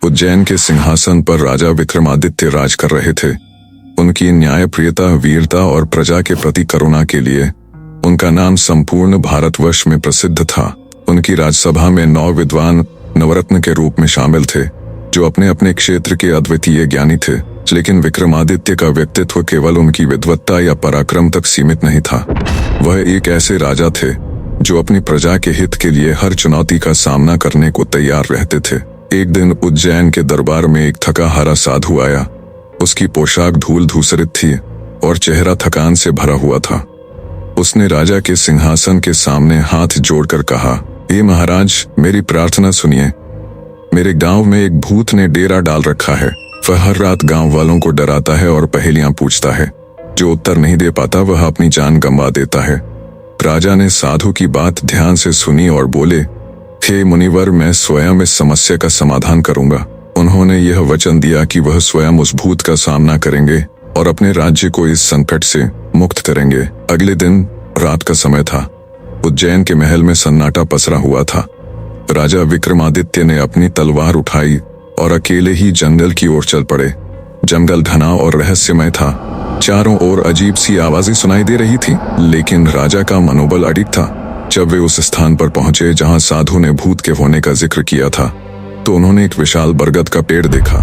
उज्जैन के सिंहासन पर राजा विक्रमादित्य राज कर रहे थे। उनकी न्यायप्रियता, वीरता और प्रजा के प्रति करुणा के लिए उनका नाम संपूर्ण भारतवर्ष में प्रसिद्ध था। उनकी राजसभा में 9 विद्वान नवरत्न के रूप में शामिल थे, जो अपने अपने क्षेत्र के अद्वितीय ज्ञानी थे। लेकिन विक्रमादित्य का व्यक्तित्व केवल उनकी विद्वत्ता या पराक्रम तक सीमित नहीं था। वह एक ऐसे राजा थे जो अपनी प्रजा के हित के लिए हर चुनौती का सामना करने को तैयार रहते थे। एक दिन उज्जैन के दरबार में एक थका हारा साधु आया। उसकी पोशाक धूल धूसरित थी और चेहरा थकान से भरा हुआ था। उसने राजा के सिंहासन के सामने हाथ जोड़कर कहा, हे महाराज, मेरी प्रार्थना सुनिए। मेरे गांव में एक भूत ने डेरा डाल रखा है। वह हर रात गांव वालों को डराता है और पहेलियां पूछता है। जो उत्तर नहीं दे पाता वह अपनी जान गंवा देता है। राजा ने साधु की बात ध्यान से सुनी और बोले, हे मुनिवर, मैं स्वयं इस समस्या का समाधान करूंगा। उन्होंने यह वचन दिया कि वह स्वयं उस भूत का सामना करेंगे और अपने राज्य को इस संकट से मुक्त करेंगे। अगले दिन रात का समय था। उज्जैन के महल में सन्नाटा पसरा हुआ था। राजा विक्रमादित्य ने अपनी तलवार उठाई और अकेले ही जंगल की ओर चल पड़े। जंगल घना और रहस्यमय था। चारों ओर अजीब सी आवाजें सुनाई दे रही थी, लेकिन राजा का मनोबल अडिग था। जब वे उस स्थान पर पहुंचे जहां साधु ने भूत के होने का जिक्र किया था, तो उन्होंने एक विशाल बरगद का पेड़ देखा।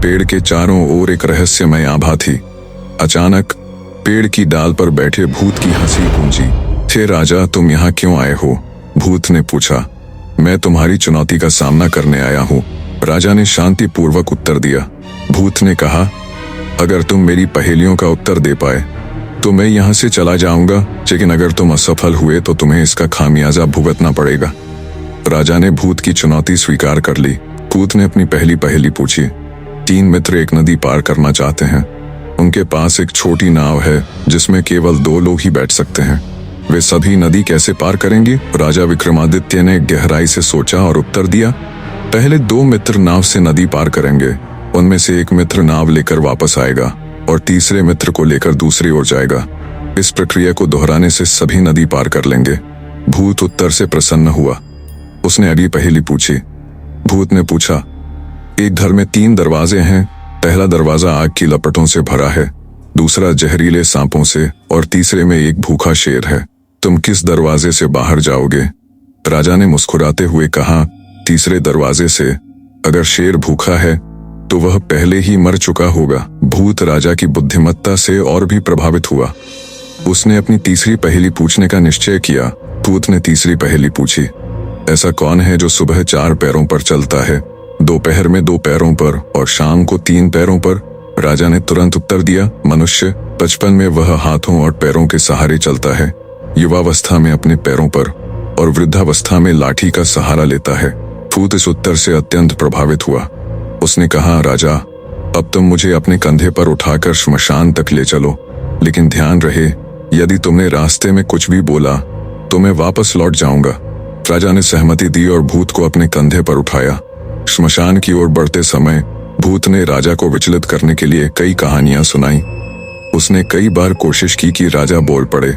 पेड़ के चारों ओर एक रहस्यमय आभा थी। अचानक पेड़ की डाल पर बैठे भूत की हंसी गूंजी। हे राजा, तुम यहाँ क्यों आए हो? भूत ने पूछा। मैं तुम्हारी चुनौती का सामना करने आया हूँ, राजा ने शांतिपूर्वक उत्तर दिया। भूत ने कहा, अगर तुम मेरी पहेलियों का उत्तर दे पाए तो मैं यहाँ से चला जाऊंगा, लेकिन अगर तुम असफल हुए तो तुम्हें इसका खामियाजा भुगतना पड़ेगा। राजा ने भूत की चुनौती स्वीकार कर ली। भूत ने अपनी पहली पहेली पूछी। 3 मित्र एक नदी पार करना चाहते हैं। उनके पास एक छोटी नाव है जिसमें केवल 2 लोग ही बैठ सकते हैं। वे सभी नदी कैसे पार करेंगे? राजा विक्रमादित्य ने गहराई से सोचा और उत्तर दिया, पहले 2 मित्र नाव से नदी पार करेंगे। उनमें से एक मित्र नाव लेकर वापस आएगा और तीसरे मित्र को लेकर दूसरी ओर जाएगा। इस प्रक्रिया को दोहराने से सभी नदी पार कर लेंगे। भूत उत्तर से प्रसन्न हुआ। उसने अगली पहेली पूछी। भूत ने पूछा, एक घर में 3 दरवाजे हैं। पहला दरवाजा आग की लपटों से भरा है, दूसरा जहरीले सांपों से और तीसरे में एक भूखा शेर है। तुम किस दरवाजे से बाहर जाओगे? राजा ने मुस्कुराते हुए कहा, तीसरे दरवाजे से। अगर शेर भूखा है तो वह पहले ही मर चुका होगा। भूत राजा की बुद्धिमत्ता से और भी प्रभावित हुआ। उसने अपनी तीसरी पहेली पूछने का निश्चय किया। भूत ने तीसरी पहेली पूछी, ऐसा कौन है जो सुबह 4 पैरों पर चलता है, दोपहर में 2 पैरों पर और शाम को 3 पैरों पर? राजा ने तुरंत उत्तर दिया, मनुष्य। बचपन में वह हाथों और पैरों के सहारे चलता है, युवावस्था में अपने पैरों पर और वृद्धावस्था में लाठी का सहारा लेता है। भूत इस उत्तर से अत्यंत प्रभावित हुआ। उसने कहा, राजा, अब तुम मुझे अपने कंधे पर उठाकर श्मशान तक ले चलो, लेकिन ध्यान रहे, यदि तुमने रास्ते में कुछ भी बोला तो मैं वापस लौट जाऊंगा। राजा ने सहमति दी और भूत को अपने कंधे पर उठाया। श्मशान की ओर बढ़ते समय भूत ने राजा को विचलित करने के लिए कई कहानियां सुनाई। उसने कई बार कोशिश की कि राजा बोल पड़े।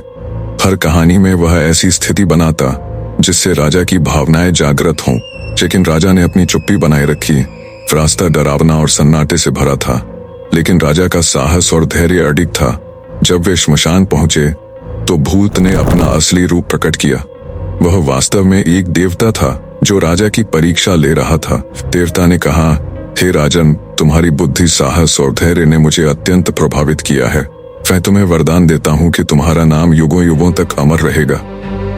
हर कहानी में वह ऐसी स्थिति बनाता जिससे राजा की भावनाएं जागृत हों, लेकिन राजा ने अपनी चुप्पी बनाए रखी। रास्ता डरावना और सन्नाटे से भरा था, लेकिन राजा का साहस और धैर्य अडिग था। जब वे श्मशान पहुंचे तो भूत ने अपना असली रूप प्रकट किया। वह वास्तव में एक देवता था जो राजा की परीक्षा ले रहा था। देवता ने कहा, हे राजन, तुम्हारी बुद्धि, साहस और धैर्य ने मुझे अत्यंत प्रभावित किया है। मैं तुम्हें वरदान देता हूँ कि तुम्हारा नाम युगों युगों तक अमर रहेगा।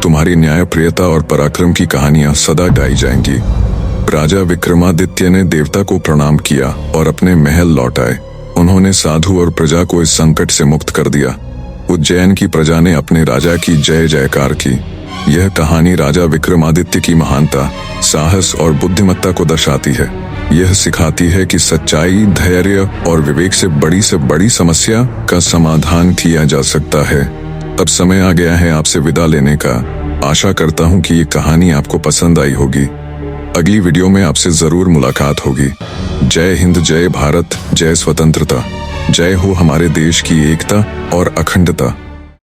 तुम्हारी न्यायप्रियता और पराक्रम की कहानियां सदा गाई जाएंगी। राजा विक्रमादित्य ने देवता को प्रणाम किया और अपने महल लौट आए। उन्होंने साधु और प्रजा को इस संकट से मुक्त कर दिया। उज्जैन की प्रजा ने अपने राजा की जय जयकार की। यह कहानी राजा विक्रमादित्य की महानता, साहस और बुद्धिमत्ता को दर्शाती है। यह सिखाती है कि सच्चाई, धैर्य और विवेक से बड़ी समस्या का समाधान किया जा सकता है। अब समय आ गया है आपसे विदा लेने का। आशा करता हूँ कि ये कहानी आपको पसंद आई होगी। अगली वीडियो में आपसे जरूर मुलाकात होगी। जय हिंद, जय भारत, जय स्वतंत्रता, जय हो हमारे देश की एकता और अखंडता।